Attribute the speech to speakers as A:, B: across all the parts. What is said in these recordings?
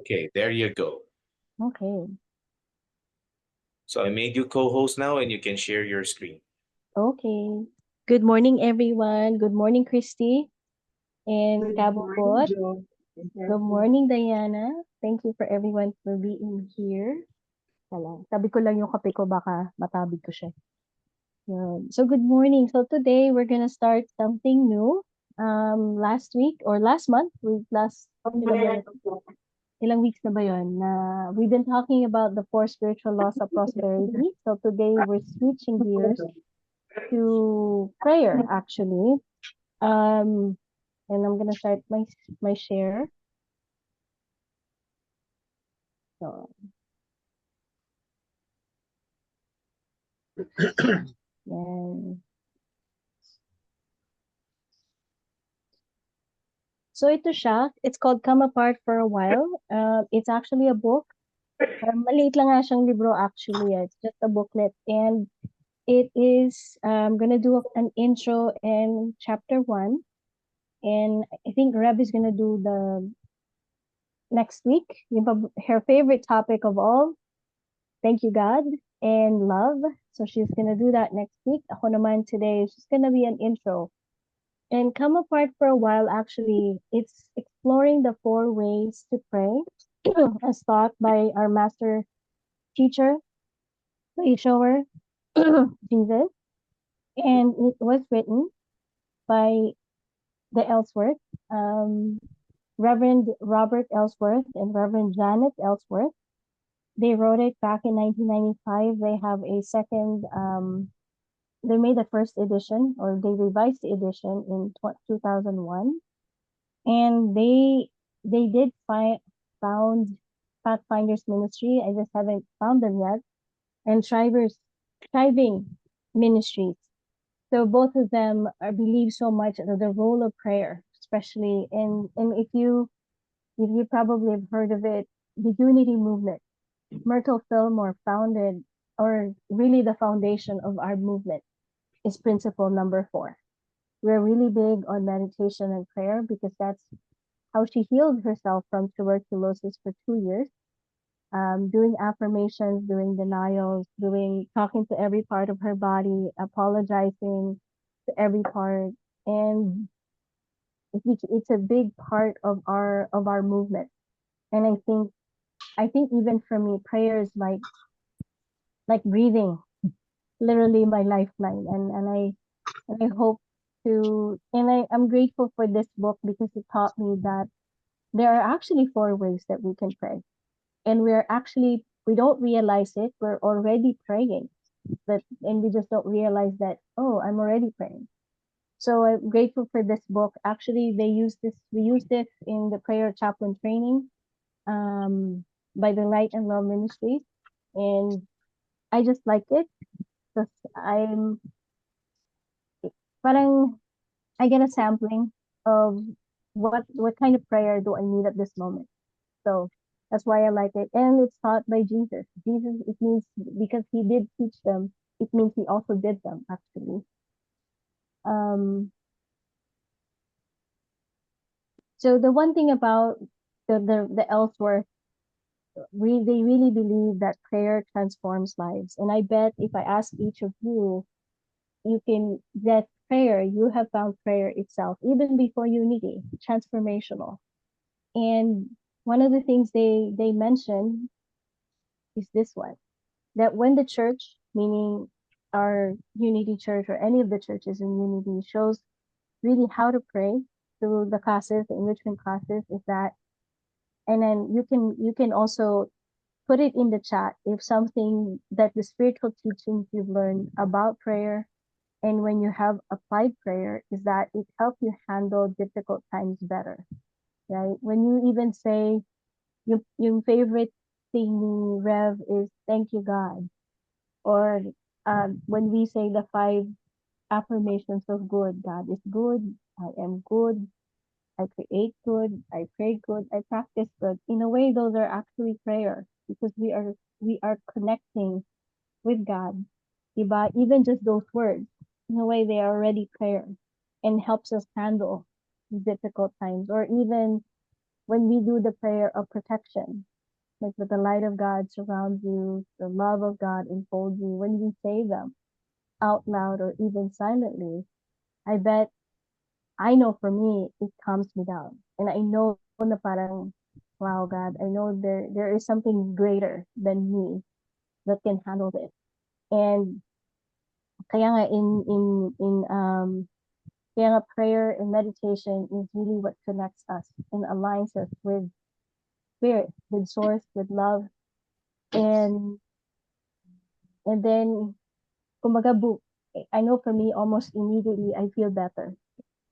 A: Okay, there you go.
B: Okay.
A: So I made you co-host now and you can share your screen.
B: Okay. Good morning, everyone. Good morning, Christy and
C: Good morning,
B: Kabukot.
C: Joe.
B: Good morning, Diana. Thank you for everyone for being here. Wala. Tabi ko lang yung kape ko, baka matabig ko siya. Yun. So, good morning. So, today we're gonna start something new. Last week or last month, ilang weeks na ba yun, na we've been talking about the four spiritual laws of prosperity. So, today we're switching gears to prayer, actually. Um, and I'm gonna start my share. So, yan. So ito siya. It's called Come Apart for a While. It's actually a book. Maliit lang nga siyang libro actually. It's just a booklet. And it is, I'm gonna do an intro in chapter 1. And I think Reb is gonna do the next week. Her favorite topic of all, thank you God, and love. So she's gonna do that next week. Ako naman today is just gonna be an intro. And Come Apart for a While, actually, it's exploring the four ways to pray as taught by our master teacher, the shower, Jesus. And it was written by the Ellsworth, um, Reverend Robert Ellsworth and Reverend Janet Ellsworth. They wrote it back in 1995. They have a second, they made the first edition, or they revised the edition in 2001. And they did found Pathfinders Ministry. I just haven't found them yet. And Thriving Ministries. So both of them are believe so much in the role of prayer, especially and if you probably have heard of it, the Unity Movement. Myrtle Fillmore founded, or really the foundation of our movement is principle number 4. We're really big on meditation and prayer because that's how she healed herself from tuberculosis for 2 years. Doing affirmations, doing denials, talking to every part of her body, apologizing to every part, and it's a big part of our movement. And I think even for me, prayer is like breathing, literally my lifeline. And I hope I'm grateful for this book because it taught me that there are actually 4 ways that we can pray. And we don't realize it. We're already praying, and we just don't realize that, oh, I'm already praying. So I'm grateful for this book. Actually, we used this in the prayer chaplain training, by the Light and Love Ministries. And I just like it because parang I get a sampling of what kind of prayer do I need at this moment. So that's why I like it. And it's taught by Jesus. Jesus, it means because he did teach them, it means he also did them actually. Um, so the one thing about the Ellsworth, they really believe that prayer transforms lives. And I bet if I ask each of you, you can that prayer, you have found prayer itself, even before unity, transformational. And one of the things they mention is this one, that when the church, meaning our Unity Church or any of the churches in Unity, shows really how to pray through the classes, the enrichment classes, is that, and then you can also put it in the chat if something that the spiritual teachings you've learned about prayer and when you have applied prayer is that it helps you handle difficult times better, right? When you even say your favorite thing, Rev, is thank you God, or when we say the 5 affirmations of good, God is good, I am good, I create good, I pray good, I practice good. In a way, those are actually prayer because we are connecting with God. Diba? Even just those words, in a way, they are already prayer and helps us handle difficult times. Or even when we do the prayer of protection, like with the light of God surrounds you, the love of God enfolds you, when we say them out loud or even silently, I bet, I know for me, it calms me down. And I know na parang, wow, God, I know there is something greater than me that can handle this. And kaya nga kaya nga prayer and meditation is really what connects us and aligns us with spirit, with source, with love. And then kumbaga I know for me almost immediately I feel better.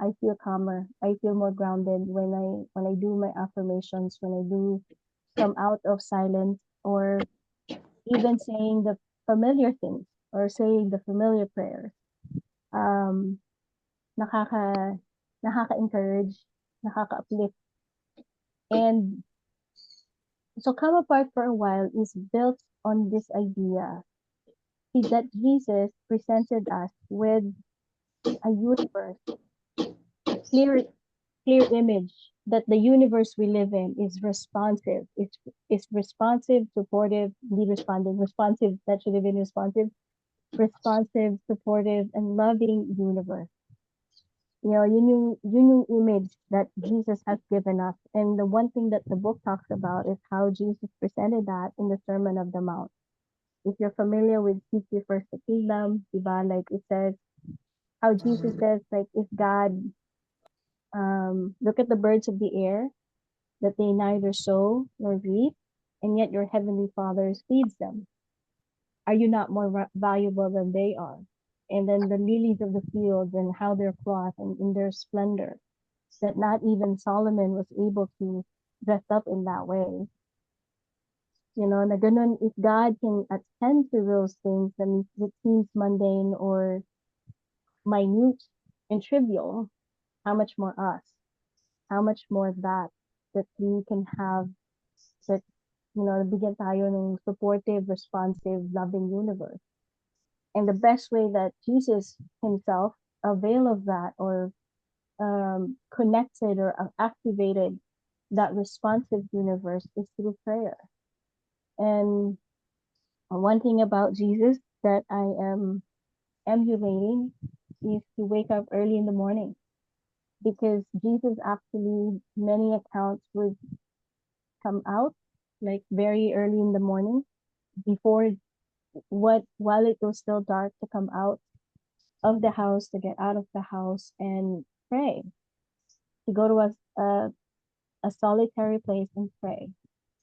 B: I feel calmer. I feel more grounded when I do my affirmations, when I do come out of silence, or even saying the familiar things or saying the familiar prayers. Um, nakaka nakaka-encourage, nakaka-uplift. And so Come Apart for a While is built on this idea that Jesus presented us with a universe, a clear image that the universe we live in is responsive. It's responsive, supportive, be responding, responsive, that should have been responsive, supportive, and loving universe. You know, yun yung image that Jesus has given us. And the one thing that the book talks about is how Jesus presented that in the Sermon of the Mount. If you're familiar with Seek Ye First the Kingdom, diba, like it says, how Jesus says, like, if God, look at the birds of the air, that they neither sow nor reap, and yet your heavenly Father feeds them. Are you not more valuable than they are? And then the lilies of the field and how they're clothed and in their splendor, that not even Solomon was able to dress up in that way. You know, na ganun, if God can attend to those things that seems mundane or minute and trivial, how much more us? How much more that we can have, that, you know, bigyan tayo ng supportive, responsive, loving universe. And the best way that Jesus himself avail of that, or connected or activated that responsive universe, is through prayer. And one thing about Jesus that I am emulating is to wake up early in the morning, because Jesus actually, many accounts, would come out like very early in the morning, before while it was still dark, to come out of the house, to get out of the house and pray, to go to a solitary place and pray.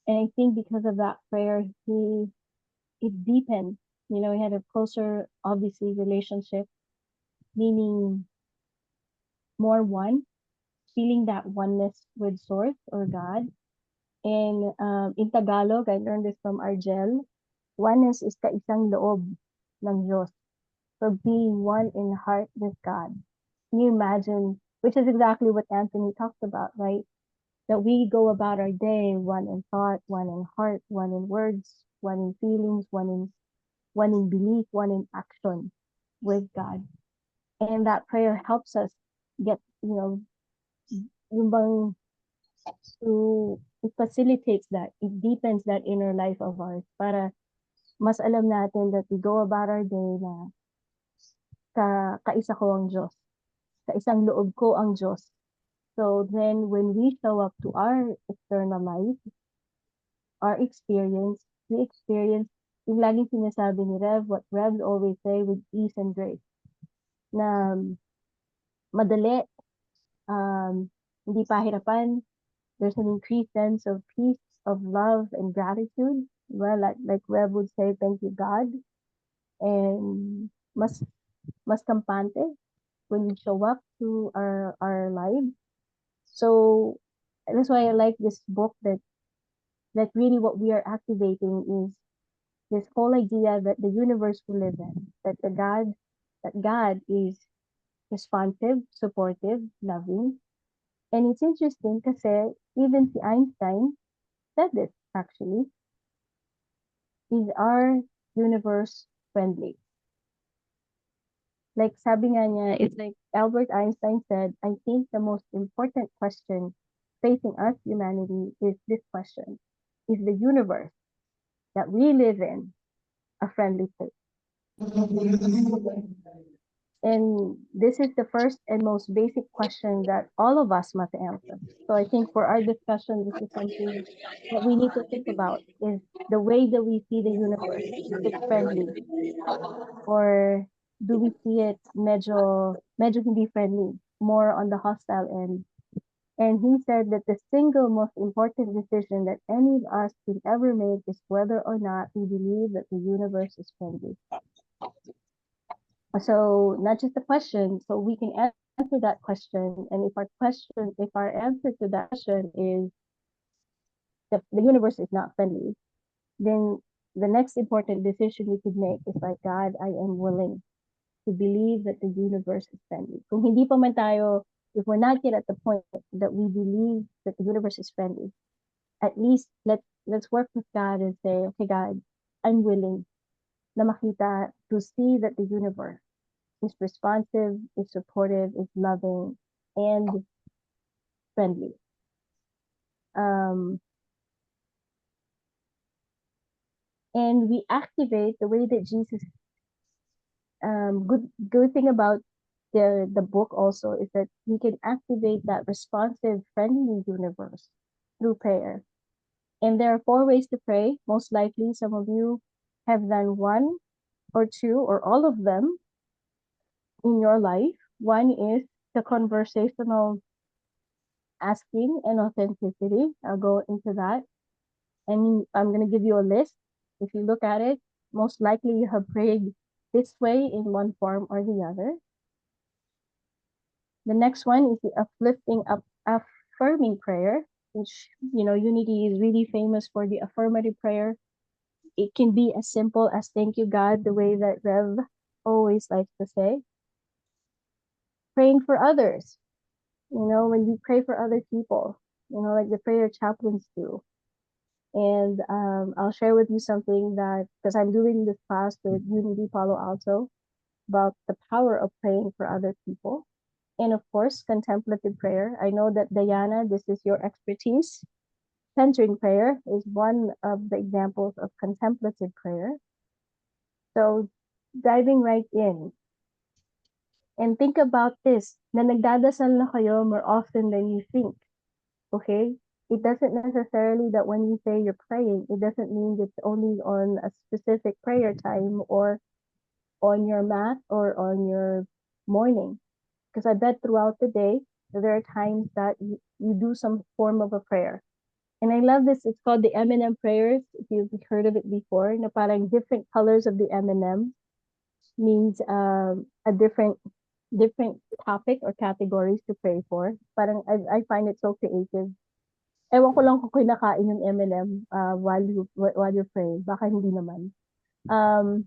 B: And I think because of that prayer, it deepened. You know, he had a closer, obviously, relationship, meaning more one, feeling that oneness with Source or God. And in Tagalog, I learned this from Argel. Oneness is kaisang loob ng Diyos. So being one in heart with God. Can you imagine? Which is exactly what Anthony talked about, right? That we go about our day, one in thought, one in heart, one in words, one in feelings, one in belief, one in action with God. And that prayer helps us get, you know, yung bang, it facilitates that, it deepens that inner life of ours, para mas alam natin that we go about our day na kaisa ko ang Diyos, kaisang loob ko ang Diyos. So then when we show up to our external life, our experience, we experience yung laging sinasabi ni Rev, what Rev always say, with ease and grace. Na madali, hindi pahirapan, there's an increased sense of peace, of love and gratitude. Well, like Rev would say, thank you, God. And mas kampante when we show up to our lives. So that's why I like this book, that really what we are activating is this whole idea that the universe we live in, that God is responsive, supportive, loving. And it's interesting kasi even si Einstein said this, actually. Is our universe friendly? Like sabi nga niya, it's like Albert Einstein said, I think the most important question facing us, humanity, is this question: is the universe that we live in a friendly place? And this is the first and most basic question that all of us must answer. So I think for our discussion, this is something that we need to think about: is the way that we see the universe, is it friendly? Or do we see it medyo hindi friendly, more on the hostile end? And he said that the single most important decision that any of us can ever make is whether or not we believe that the universe is friendly. So not just a question, so we can answer that question. And if our answer to that question is the universe is not friendly, then the next important decision we could make is like, God, I am willing to believe that the universe is friendly. Kung hindi pa man tayo, if we're not yet at the point that we believe that the universe is friendly, at least let's work with God and say, okay, God, I'm willing na makita, to see that the universe is responsive, is supportive, is loving, and friendly. And we activate the way that Jesus. Good thing about the book also is that we can activate that responsive, friendly universe through prayer. And there are 4 ways to pray. Most likely, some of you have done 1 or 2 or all of them in your life. One is the conversational asking and authenticity. I'll go into that. And I'm going to give you a list. If you look at it, most likely you have prayed this way in one form or the other. The next one is the uplifting, affirming prayer, which, Unity is really famous for the affirmative prayer. It can be as simple as thank you, God, the way that Rev always likes to say. Praying for others, when we pray for other people, like the prayer chaplains do. And I'll share with you something that, because I'm doing this class with Unity Palo Alto about the power of praying for other people. And of course, contemplative prayer. I know that Diana, this is your expertise. Centering prayer is one of the examples of contemplative prayer. So diving right in. And think about this, na nagdadasal na kayo more often than you think. Okay? It doesn't necessarily that when you say you're praying, it doesn't mean it's only on a specific prayer time or on your mat or on your morning. Because I bet throughout the day, there are times that you do some form of a prayer. And I love this. It's called the M&M prayers. If you've heard of it before, na parang different colors of the M&M means a different topic or categories to pray for. Parang I find it so creative. Ewan ko lang kung kinakain yung M&M while you're praying. Baka hindi naman. And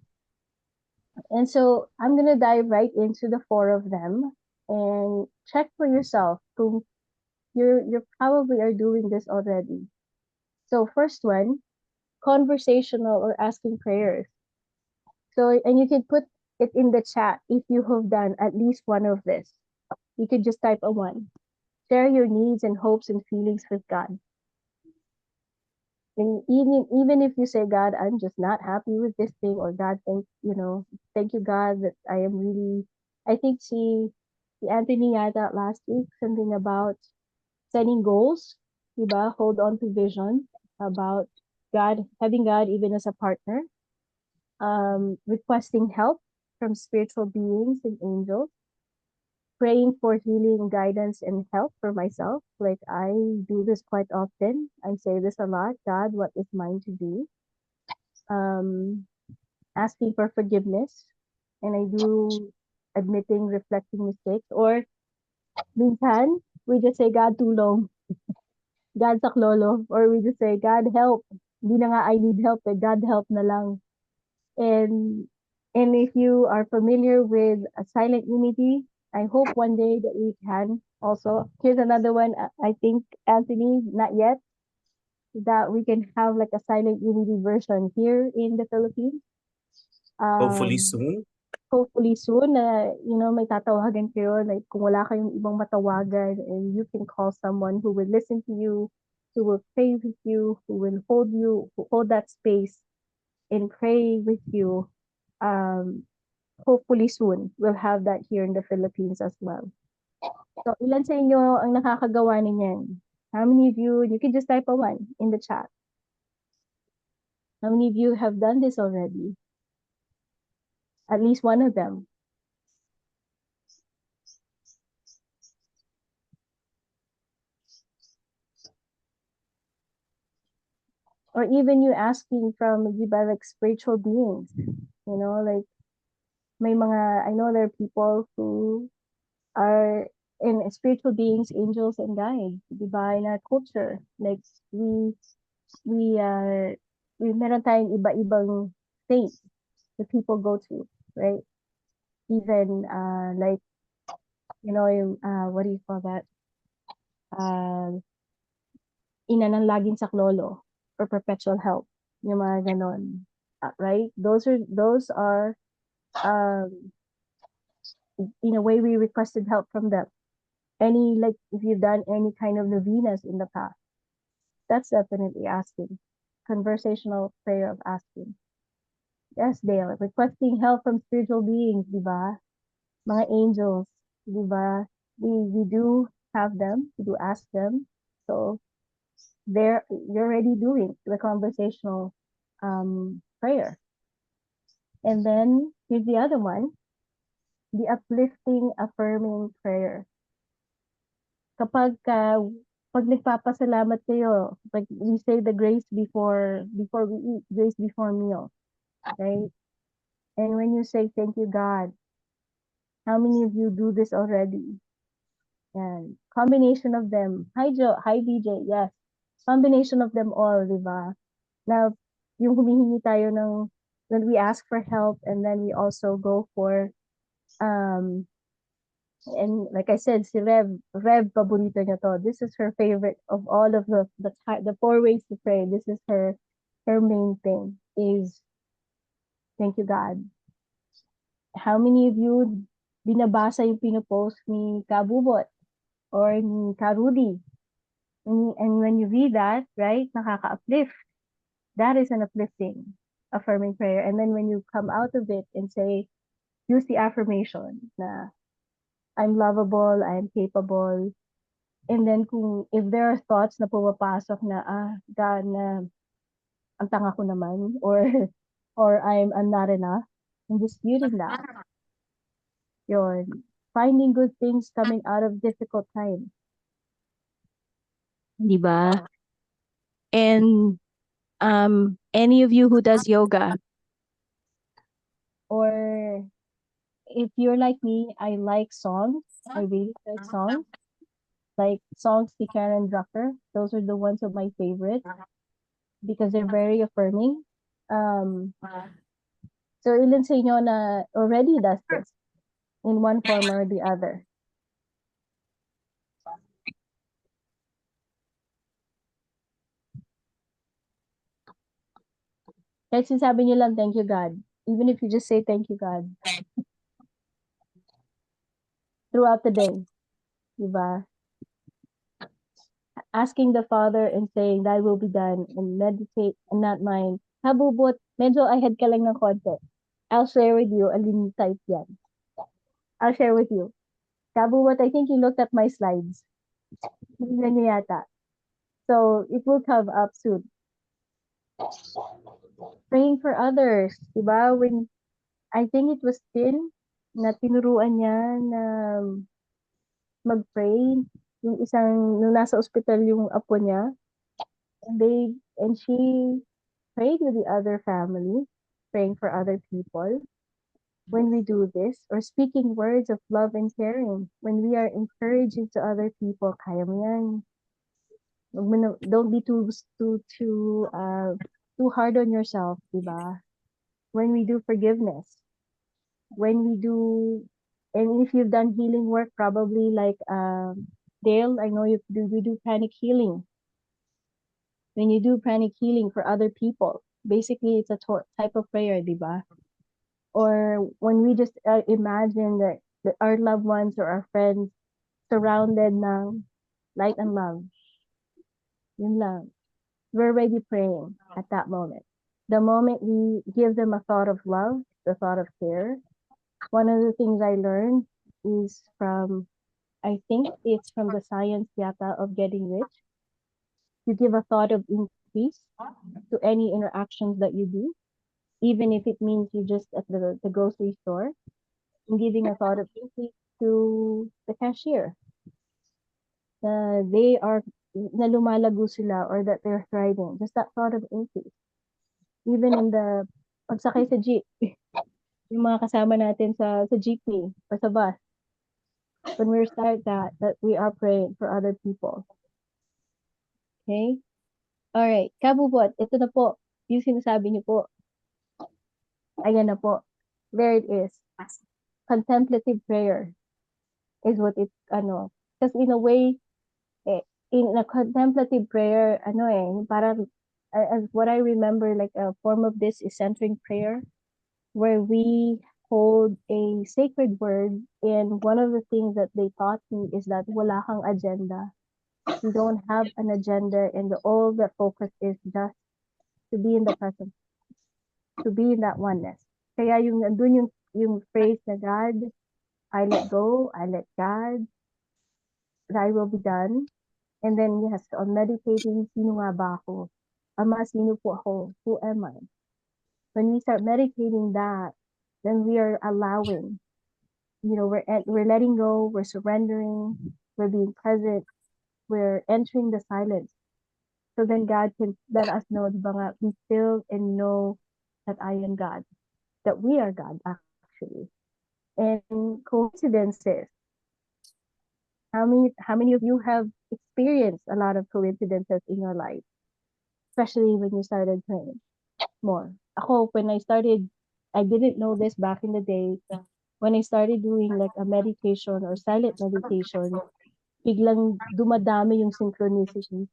B: so I'm gonna dive right into the 4 of them and check for yourself kung you probably are doing this already. So first one, conversational or asking prayers. So, and you can put it in the chat if you have done at least one of this. You could just type a 1. Share your needs and hopes and feelings with God. And even if you say, God, I'm just not happy with this thing, or God, thank you, God, that I am really, I think si Anthony yata last week, something about setting goals, diba? Hold on to vision, about God, having God even as a partner, requesting help from spiritual beings and angels, praying for healing, guidance, and help for myself. Like I do this quite often. I say this a lot. God, what is mine to do? Asking for forgiveness. And I do admitting, reflecting mistakes. Or minsan, we just say, God, tulong. God, saklolo. Or we just say, God, help. Hindi na nga I need help. God, help na lang. And if you are familiar with a silent unity, I hope one day that we can also. Here's another one. I think, Anthony, not yet, that we can have like a silent unity version here in the Philippines.
A: Hopefully soon.
B: hopefully soon na, may tatawagan kayo, like kung wala kayong ibang matawagan, and you can call someone who will listen to you, who will pray with you, who will hold that space and pray with you. Hopefully soon, we'll have that here in the Philippines as well. So, ilan sa inyo ang nakakagawa ninyan? How many of you can just type a one in the chat. How many of you have done this already? At least one of them. Or even you asking from, di ba, like spiritual beings, like may mga, I know there are people who are in spiritual beings, angels and guides, di ba, in our culture. Like we are, meron tayong iba-ibang states that people go to, right? Even like, what do you call that? Ina ng laging saklolo or perpetual help, yung mga ganon, right? Those are um in a way we requested help from them. Like if you've done any kind of novenas in the past, that's definitely asking. Conversational prayer of asking. Yes, Dale, requesting help from spiritual beings, di ba? Mga angels, di ba? We do have them, we do ask them. So you're already doing the conversational prayer. And then here's the other one, the uplifting, affirming prayer. Pag nagpapasalamat kayo, like we say the grace before we eat, grace before meal, right? And when you say thank you God, how many of you do this already? And combination of them. Hi Joe, hi BJ, yes. Combination of them all, di ba? Now, yung humihingi tayo ng, when we ask for help, and then we also go for and like I said, si Rev paborito niya to. This is her favorite of all of the four ways to pray. This is her main thing is thank you God. How many of you binabasa yung pinopost ni Kabubot or ni Karudi? And when you read that, right, nakaka-uplift. That is an uplifting, affirming prayer. And then when you come out of it and say, use the affirmation na I'm lovable, I'm capable. And then if there are thoughts na pumapasok na, God, na ang tanga ko naman, or I'm not enough, and disputing that. Yun. Finding good things coming out of difficult times. Di ba? And any of you who does yoga, or if you're like me, I like songs. I really like songs. Like songs by Karen Drucker. Those are the ones of my favorite because they're very affirming. So ilan sa inyo na already does this in one form or the other? Kahit sinasabi niyo lang, thank you God. Even if you just say thank you God. Throughout the day. Diba? Asking the Father and saying, thy will be done, and meditate and not mine. Habubot, medyo ahead ka lang ng konti. I'll share with you, alin type yan. I'll share with you. Kabubot, I think you looked at my slides. Hindi niyo yata. So, it will come up soon. Praying for others, diba? When, I think it was Tin na tinuruan niya na mag-pray. Yung nung nasa ospital yung apo niya, and she prayed with the other family, praying for other people. When we do this, or speaking words of love and caring, when we are encouraging to other people, kaya mo yan. Don't be too hard on yourself, diba? When we do forgiveness, when we do, and if you've done healing work, probably like Dale, I know you do pranic healing. When you do pranic healing for other people, basically it's a type of prayer, diba? or when we just imagine that our loved ones or our friends surrounded ng light and love, yun lang. We're already praying at that moment. The moment we give them a thought of love, the thought of care, one of the things I learned is from, I think it's from the science yata of getting rich. You give a thought of increase to any interactions that you do, even if it means you just at the grocery store, and giving a thought of increase to the cashier. They are na lumalago sila or that they're thriving. Just that thought of increase. Even in the pagsakay sa jeep, yung mga kasama natin sa jeepney or sa bus, when we start that we are praying for other people. Okay? Alright, kabubot, ito na po, yung sinasabi niyo po. Ayan na po. There it is. Contemplative prayer is what it, because in a way, in a contemplative prayer, parang, as what I remember, like a form of this is centering prayer, where we hold a sacred word, and one of the things that they taught me is that wala kang agenda. You don't have an agenda, and all the focus is just to be in the present, to be in that oneness. Kaya yung nandun yung phrase na God, I let go, I let God, thy will be done. And then yes, on meditating, sino nga ba ako? Ama, sino po ako? Who am I? When we start meditating that, then we are allowing, we're letting go, we're surrendering, we're being present, we're entering the silence. So then God can let us know, di ba nga, be still and know that I am God, that we are God actually. And coincidences, how many of you have experienced a lot of coincidences in your life, especially when you started praying more? Ako, when I started, I didn't know this back in the day. When I started doing like a meditation or silent meditation, biglang dumadami yung synchronicity.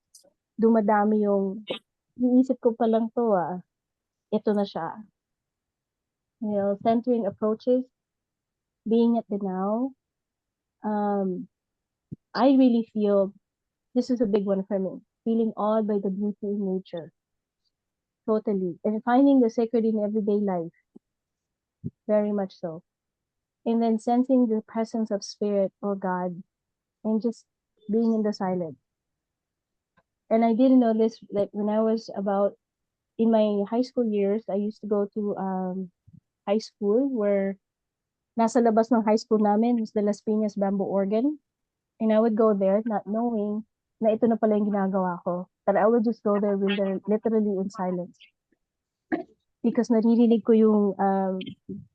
B: Dumadami yung, iisip ko pa lang to ito na siya. Centering approaches, being at the now. I really feel this is a big one for me. Feeling awed by the beauty in nature. Totally. And finding the sacred in everyday life. Very much so. And then sensing the presence of spirit or God and just being in the silence. And I didn't know this, like when I was about in my high school years, I used to go to high school where nasa labas ng high school namin was the Las Piñas Bamboo Organ. And I would go there not knowing na ito na pala yung ginagawa ko. That I would just go there literally in silence. Because naririnig ko yung,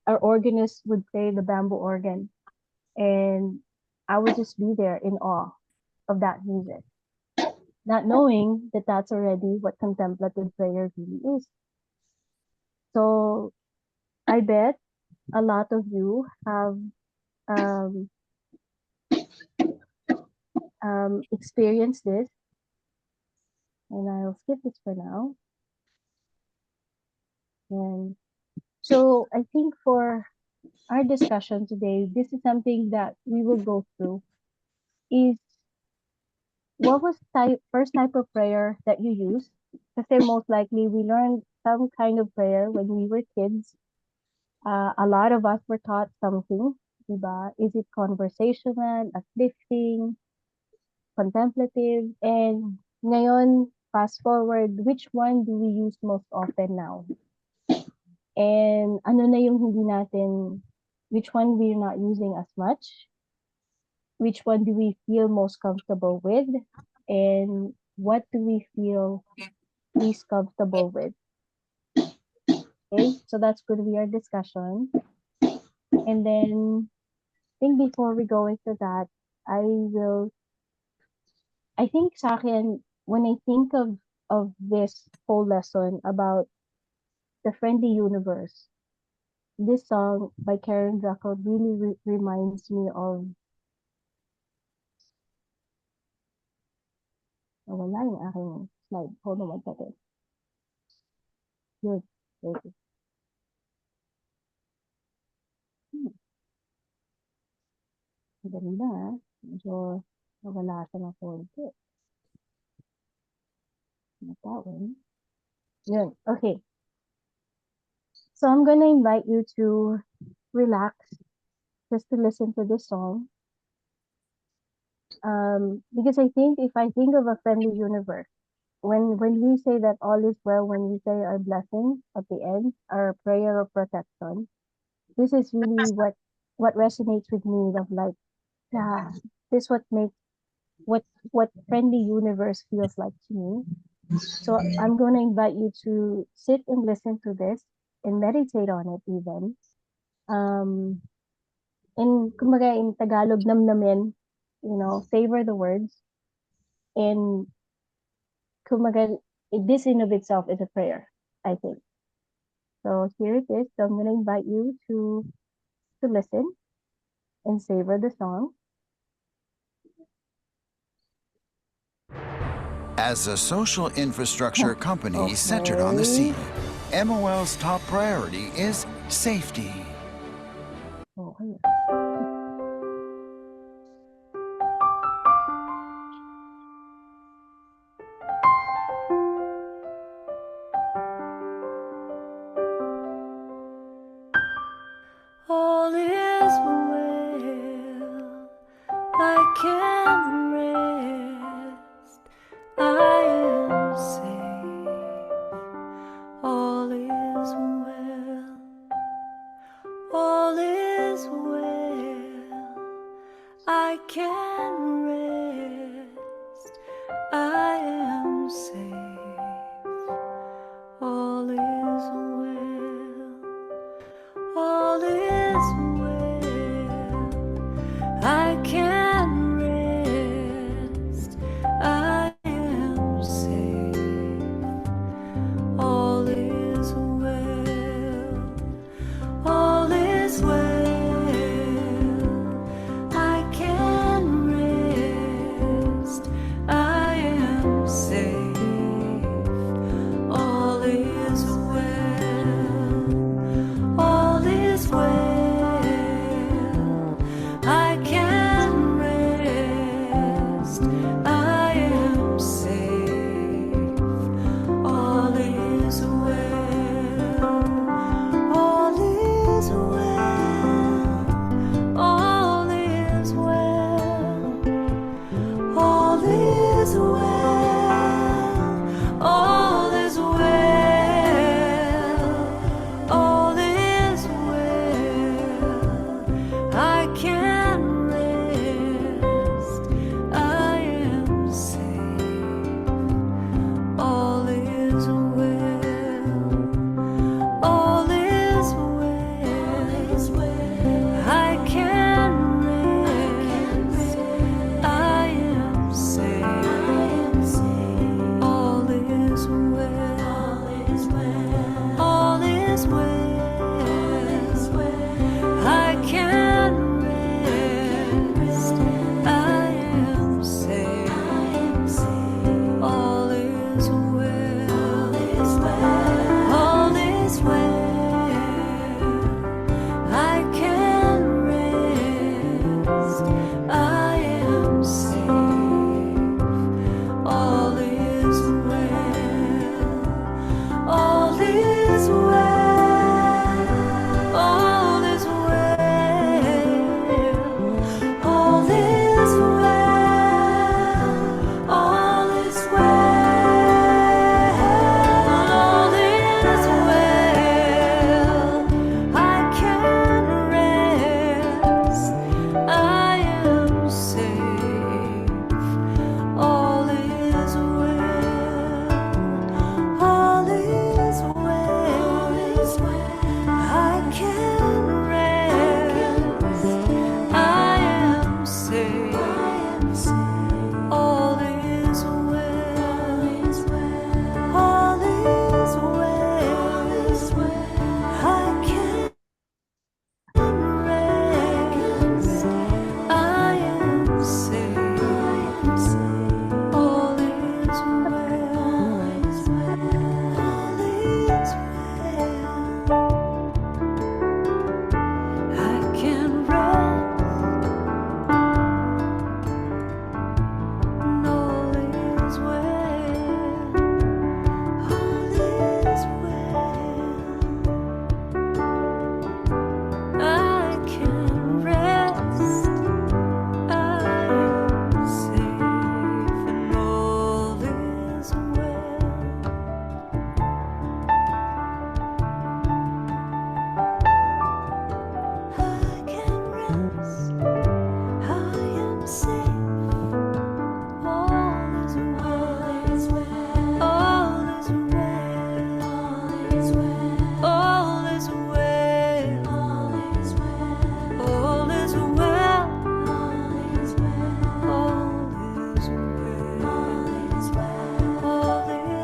B: our organist would play the bamboo organ. And I would just be there in awe of that music. Not knowing that that's already what contemplative prayer really is. So I bet a lot of you have experienced this. And I'll skip this for now. And so I think for our discussion today, this is something that we will go through is what was first type of prayer that you used? Kasi most likely we learned some kind of prayer when we were kids. A lot of us were taught something, diba? Is it conversational, uplifting, contemplative? And ngayon, fast forward, which one do we use most often now? And ano na yung hindi natin, which one we're not using as much? Which one do we feel most comfortable with? And what do we feel least comfortable with? Okay, so that's going to be our discussion. And then I think before we go into that, I think sa akin, when I think of this whole lesson about the friendly universe, this song by Karen Drucker really reminds me of wala yung aking slide. Hold on one second. Good. Thank you. Dali lang ah. Medyo nawala siya ng konti. Natawin. Yun. Okay. So I'm gonna invite you to relax just to listen to this song. Because I think if I think of a friendly universe, when we say that all is well, when we say our blessing at the end, our prayer of protection, this is really what resonates with me of like, yeah, this what makes what friendly universe feels like to me. So I'm going to invite you to sit and listen to this and meditate on it even. In kumbaga in Tagalog namnamin, savor the words. And kumbaga this in of itself is a prayer, I think. So here it is. So I'm going to invite you to listen and savor the song.
C: As a social infrastructure company centered on the sea, MOL's top priority is safety.
B: Okay.
D: All is well, I can rest, I am safe. All is well,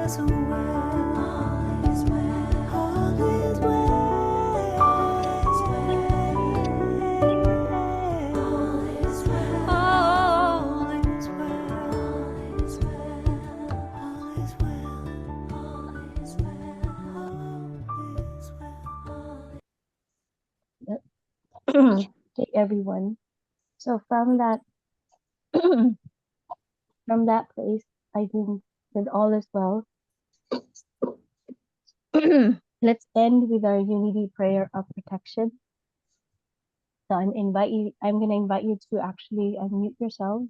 D: is well. All is well. All is well. All is well. All is well. All is well. All is well. All is well.
B: Okay, everyone. So from that from that place, I think that all is well. Let's end with our unity prayer of protection. So I'm gonna invite you to actually unmute yourselves,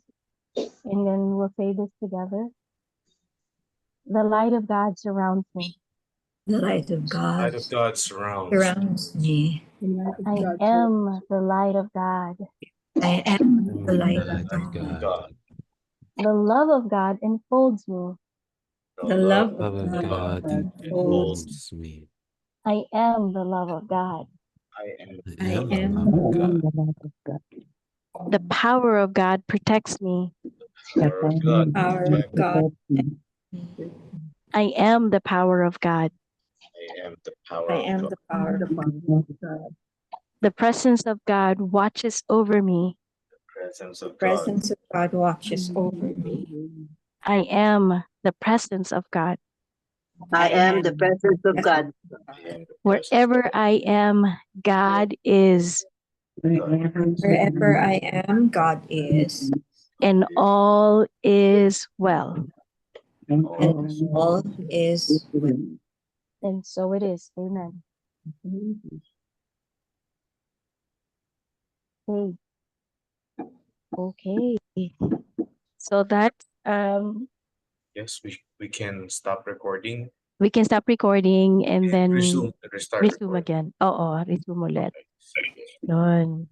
B: and then we'll say this together. The light of God surrounds me.
E: The light of
A: Light
E: God
A: of God surrounds.
E: surrounds me.
B: I am the light of God.
E: I am the light
A: The
E: of
A: light
E: God.
A: of God.
B: The love of God enfolds me.
E: The love
F: Love
E: of
F: of
E: God
F: God
E: enfolds.
F: enfolds me.
B: I am the love of God.
A: I am.
F: I am
E: I
F: the
E: am
F: love of God.
B: The power of God protects me.
A: Power of God.
E: power of God.
B: I am the power of God.
A: I am the power
E: I
A: of
E: am
A: God.
E: the power of God.
B: The presence of God watches over me.
A: Presence of God.
E: Presence of God watches over me.
B: I am the presence of God.
G: I am the presence of God.
A: I am the
B: Wherever I am, God is,
E: Wherever I am, God is,
B: and all is well.
E: and all is well.
B: And so it is. Amen. Okay. Okay. So that
A: Yes, we can stop recording.
B: we can stop recording and then
A: Resume. Restart
B: resume
A: recording.
B: again. Oo, resume ulit.
A: Okay.
B: Yun.